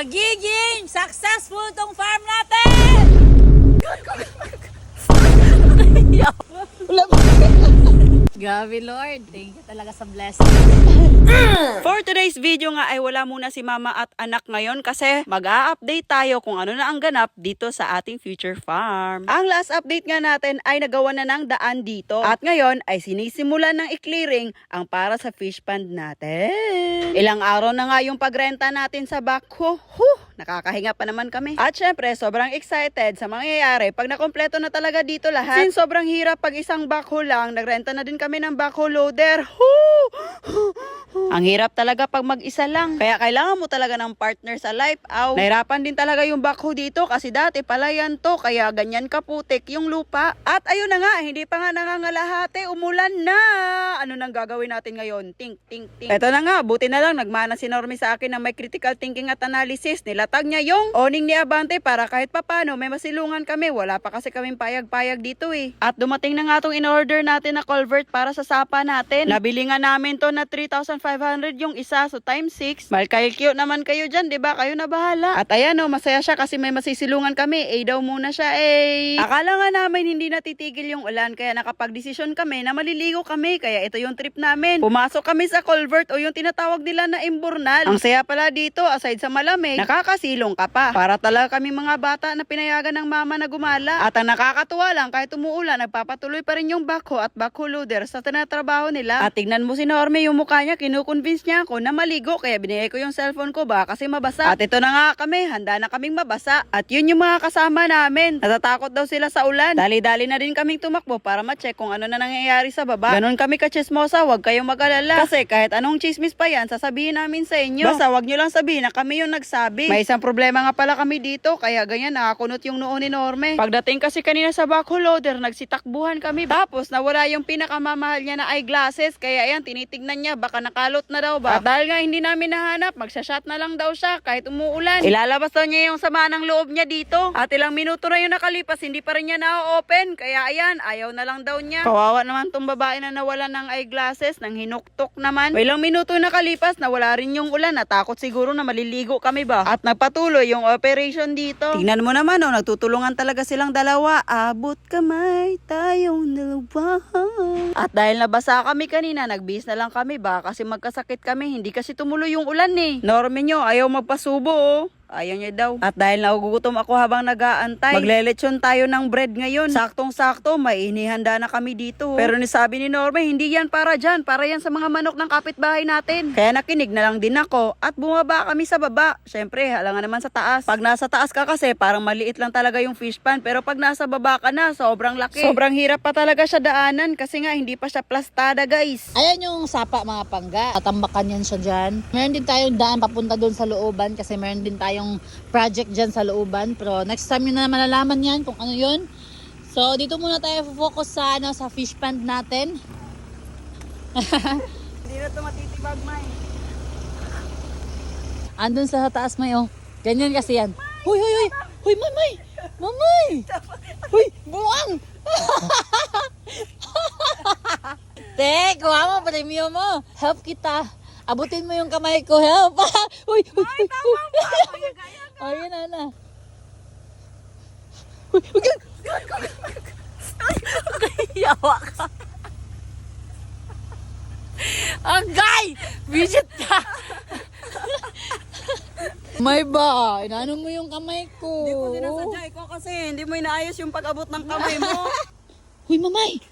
Magiging successful tong farm natin! Grabe Lord, thank you talaga sa blessing. For today's video nga ay wala muna si mama at anak ngayon kasi mag-a-update tayo kung ano na ang ganap dito sa ating future farm. Ang last update nga natin ay nagawa na ng daan dito at ngayon ay sinisimulan ng i-clearing ang para sa fish pond natin. Ilang araw na nga yung pagrenta natin sa backhoe. Nakakahinga pa naman kami. At syempre sobrang excited sa mangyayari pag nakompleto na talaga dito lahat. Since sobrang hirap pag isang backhoe lang, nagrenta na din kami ng backhoe loader. Ang hirap talaga pag mag-isa lang. Kaya kailangan mo talaga ng partner sa life. Nahirapan din talaga yung backhoe dito kasi dati palayan to. Kaya ganyan kaputik yung lupa. At ayun na nga, hindi pa nga nangangalahati. Umulan na. Ano nang gagawin natin ngayon? Tink, tink, tink. Eto na nga, buti na lang nagmana si Normie sa akin na may critical thinking at analysis. Nilatag niya yung owning ni Abante para kahit papano may masilungan kami. Wala pa kasi kaming payag-payag dito eh. At dumating na nga tong in-order natin na culvert para sa sapa natin. Nabili nga namin to na 3,500 yung isa, so times 6. Malkalkyo naman kayo dyan, diba? Kayo na bahala. At ayan o, masaya siya kasi may masisilungan kami. Daw muna siya Akala nga namin hindi natitigil yung ulan, kaya nakapag-desisyon kami na maliligo kami. Kaya ito yung trip namin. Pumasok kami sa culvert o yung tinatawag nila na imburnal. Ang saya pala dito, aside sa malamig, nakakasilong ka pa. Para talaga kami mga bata na pinayagan ng mama na gumala. At ang nakakatuwa lang, kahit umuulan, nagpapatuloy pa rin yung backhoe at backhoe loader sa tinatrabaho nila. At tignan mo si Normie, yung mukha niya, kinukonvince niya ako na maligo. Kaya binigay ko yung cellphone ko ba kasi mabasa. At ito na nga kami, handa na kaming mabasa. At yun yung mga kasama namin. Natatakot daw sila sa ulan. Dali-dali na din kaming tumakbo para ma-check kung ano na nangyayari sa baba. Ganon kami ka-chismosa, wag kayong mag-alala. Kasi kahit anong chismis pa yan, sasabihin namin sa inyo. Basta wag nyo lang sabihin na kami yung nagsabi. May isang problema nga pala kami dito, kaya ganyan nakakunot yung noo ni Norme. Pagdating kasi kanina sa backhoe loader, nagsitakbuhan kami. Tapos nawala yung pinakamamahal niya na eyeglasses, kaya ayan, tinitignan niya, baka nakalot na daw ba. At dahil nga hindi namin nahanap, magsashot na lang daw siya kahit umuulan. Ilalabas daw niya yung sama ng loob niya dito. At ilang minuto na yung nakalipas, hindi pa rin niya na-open. Kaya ayan, ayaw na lang daw niya. Kawawa naman tong babae na nawala ng eyeglasses, nang hinuktok naman. Ilang minuto nakalipas, nawala rin yung ulan. Natakot siguro na maliligo kami ba. At nagpatuloy yung operation dito. Tingnan mo naman nagtutulungan talaga silang dalawa. Abot kamay tayong dalawa. At dahil nabasa kami kanina, nagbihis na lang kami ba kasi magkasakit kami. Hindi kasi tumuloy yung ulan Normie nyo, ayaw magpasubo Ayaw niya daw. At dahil nagugutom ako habang nag-aantay, maglelechon tayo ng bread ngayon. Saktong-sakto, may inihanda na kami dito. Pero sabi ni Norme, hindi yan para dyan. Para yan sa mga manok ng kapitbahay natin. Kaya nakinig na lang din ako at bumaba kami sa baba. Syempre, halangan naman sa taas. Pag nasa taas ka kasi, parang maliit lang talaga yung fish pan. Pero pag nasa baba ka na, sobrang laki. Sobrang hirap pa talaga siya daanan kasi nga hindi pa siya plastada, guys. Ayan yung sapa mga pangga. Tatambakan yan siya dyan. Meron din tayong daan papunta doon sa looban kasi meron din tayong project dyan sa looban. Pero next time yun na malalaman yan kung ano yun. So dito muna tayo focus sa, sa fish pond natin. Hindi na ito matitibag, May. Andun sa taas, May, oh. Ganyan kasi yan. Huy, huy, huy. Huy, Mamay. Mamay. Huy, buang. Te, kuha mo, premium mo. Help kita. Abutin mo yung kamay ko, help. Huy, huy, huy. Oh, yun na. Huy, huy, yawa ka. Agay! Visit ka! May ba? Inaano mo yung kamay ko? Hindi ko dinasadya. Ikaw kasi hindi mo inaayos yung pag-abot ng kamay mo. Huy, Mamay!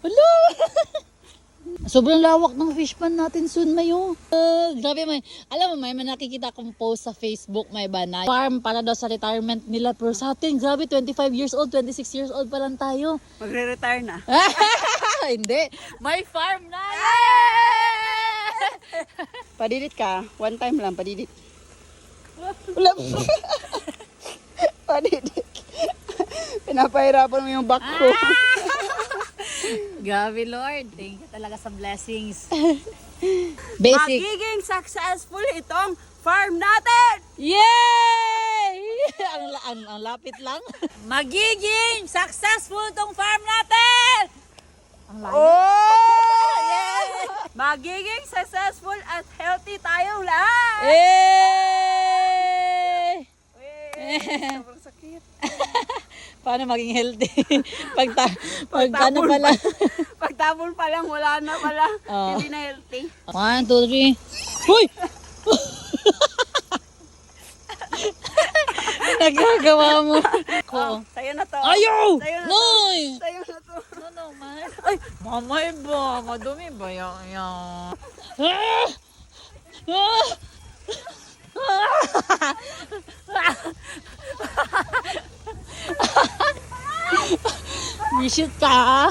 Hala! Sobrang lawak ng fish pan natin soon, Mayo. Grabe, May. Alam mo, May nakikita akong post sa Facebook, May ba na farm para daw sa retirement nila. Pero sa atin, grabe, 25 years old, 26 years old pa lang tayo. Magre-retire na. Hindi. May farm na! Padidit ka. One time lang, padidit. Wala. Padidit. Pinapahirapan mo yung back ko. Grabe, Lord. Thank you talaga sa blessings. Basic. Magiging successful itong farm natin! Yay! ang lapit lang. Magiging successful itong farm natin! Ang layo. Oh! Yeah! Mag Magiging successful at healthy tayong lahat! Yay! Sobrang sakit. Paano maging healthy? pag ano pala. Pagtabon pa lang, wala na pala. Oo. Hindi na healthy. 1, 2, 3. Hoy! Nagagawa mo. Ko. Sa'yo na to. Ayaw! Sa'yo na to. Noy! Sa'yo na to. No, man. Ay, mamay ba? Madumi ba yan? Ah! Ah! Bishoot ka.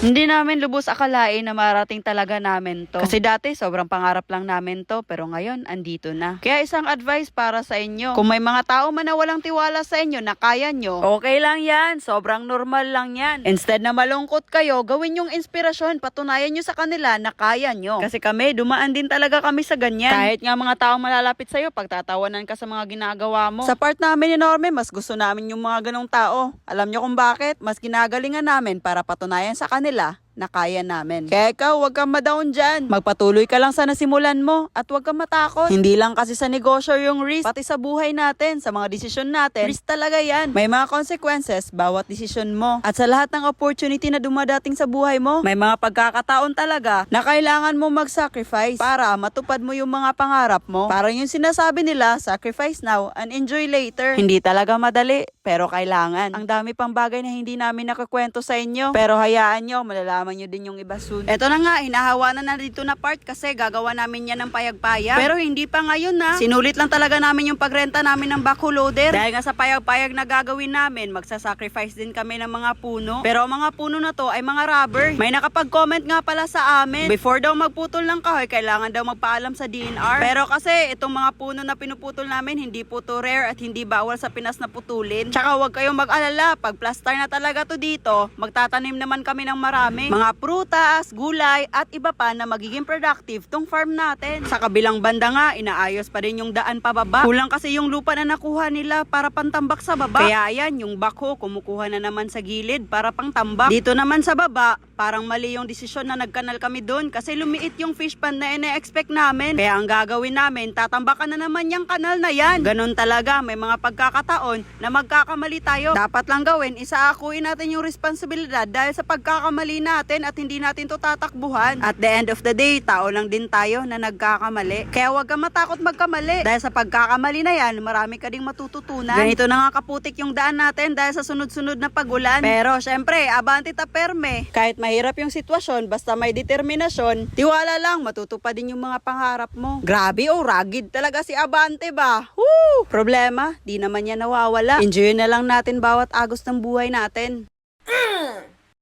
Hindi namin lubos akalain na marating talaga namin to. Kasi dati sobrang pangarap lang namin to, pero ngayon andito na. Kaya isang advice para sa inyo. Kung may mga tao man na walang tiwala sa inyo na kaya nyo, okay lang yan. Sobrang normal lang yan. Instead na malungkot kayo, gawin yung inspirasyon. Patunayan nyo sa kanila na kaya nyo. Kasi kami, dumaan din talaga kami sa ganyan. Kahit nga mga taong malalapit sa'yo, pagtatawanan ka sa mga ginagawa mo. Sa part namin ni Norme, mas gusto namin yung mga ganong tao. Alam nyo kung bakit? Mas ginagalingan namin para patunayan sa kanila na kaya namin. Kaya ikaw, huwag kang ma-down dyan. Magpatuloy ka lang sa nasimulan mo at huwag kang matakot. Hindi lang kasi sa negosyo yung risk, pati sa buhay natin, sa mga desisyon natin, risk talaga yan. May mga consequences bawat desisyon mo. At sa lahat ng opportunity na dumadating sa buhay mo, may mga pagkakataon talaga na kailangan mo mag-sacrifice para matupad mo yung mga pangarap mo. Parang yung sinasabi nila, sacrifice now and enjoy later. Hindi talaga madali, pero kailangan. Ang dami pang bagay na hindi namin nakakwento sa inyo, pero hayaan nyo, malalaman nyo din yung iba soon. Eto na nga, hinahawa na dito na part kasi gagawa namin yan ng payag-payag. Pero hindi pa ngayon na. Sinulit lang talaga namin yung pagrenta namin ng backhoe loader. Dahil nga sa payag-payag na gagawin namin, magsasacrifice din kami ng mga puno. Pero ang mga puno na to ay mga rubber. May nakapag-comment nga pala sa amin. Before daw magputol ng kahoy, kailangan daw magpaalam sa DNR. Pero kasi itong mga puno na pinuputol namin, hindi po to rare at hindi bawal sa Pinas na putulin. Tsaka huwag kayong mag-alala, pag plaster na talaga to dito, magtatanim naman kami ng marami. Mga prutas, gulay, at iba pa na magiging productive tong farm natin. Sa kabilang banda nga, inaayos pa rin yung daan pababa. Kulang kasi yung lupa na nakuha nila para pantambak sa baba. Kaya yan, yung backhoe kumukuha na naman sa gilid para pangtambak. Dito naman sa baba, parang mali yung desisyon na nagkanal kami doon kasi lumiit yung fish pond na ina-expect namin. Kaya ang gagawin namin, tatambakan na naman yung kanal na yan. Ganon talaga, may mga pagkakataon na magkakamali tayo. Dapat lang gawin, isaakuin natin yung responsibilidad dahil sa pagkakamali natin at hindi natin to tatakbuhan. At the end of the day, tao lang din tayo na nagkakamali. Kaya huwag kang matakot magkamali. Dahil sa pagkakamali na yan, marami ka ding matututunan. Ganito na nga kaputik yung daan natin dahil sa sunod-sunod na pagulan. Pero syempre, abante taperme. Kahit mahirap yung sitwasyon, basta may determinasyon, tiwala lang, matutupad din yung mga pangarap mo. Grabe rugged talaga si Abante ba? Woo! Problema, di naman yan nawawala. Enjoy na lang natin bawat agos ng buhay natin.